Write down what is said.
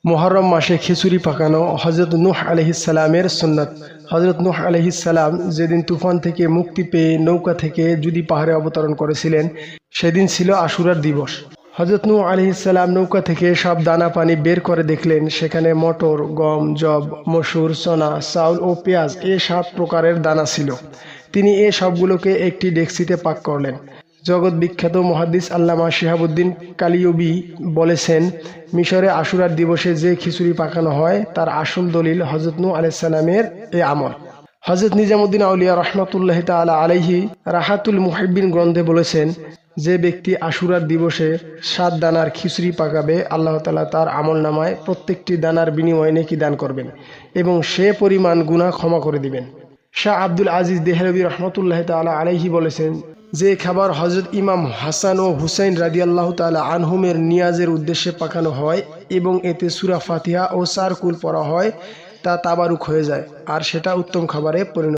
মুহররম মাসে খিচুড়ি পাকানো হযরত নূহ আলাইহিস সালামের সুন্নাত। হযরত নূহ আলাইহিস সালাম যেদিন তুফান থেকে মুক্তি পেয়ে নৌকা থেকে জুদি পাহাড়ে অবতরণ করেছিলেন, সেদিন ছিল আশুরার দিবস। হযরত নূহ আলাইহিস সালাম নৌকা থেকে সব দানা পানি বের করে দেখলেন সেখানে মটর, গম, যব, মসুর, চনা, চাউল ও পেঁয়াজ এ 7 প্রকারের দানা ছিল। তিনি এ সবগুলোকে একটি ডেকচিতে পাক করলেন। জগৎ বিখ্যাত মুহাদ্দিস আল্লামা শিহাবুদ্দিন কালিয়ুবী বলেছেন, মিশরে আশুরার দিবসে যে খিচুড়ি পাকানো হয় তার আসল দলিল হযরত নূহ আলাইহিস সালামের এ আমল। হযরত নিজামুদ্দিন আউলিয়া রাহমাতুল্লাহি তাআলা আলাইহি রাহাতুল মুহিব্বিন গ্রন্থে বলেছেন, যে ব্যক্তি আশুরার দিবসে 7 দানার খিচুড়ি পাকাবে, আল্লাহ তাআলা তার আমলনামায় প্রত্যেকটি দানার বিনিময়ে নেকি দান করবেন এবং সে পরিমাণ গুনাহ ক্ষমা করে দিবেন। শাহ আব্দুল আজিজ দেহলভী রাহমাতুল্লাহি তাআলা আলাইহি বলেছেন, যে খাবার হযরত ইমাম হাসান ও হুসাইন রাদিয়াল্লাহু তাআলা আনহুমের নিয়াজের উদ্দেশ্যে পাকানো হয় এবং এতে সূরা ফাতিহা ও 4 কুল পড়া হয়, তা তাবারুক হয়ে যায় আর সেটা উত্তম খাবারে পরিণত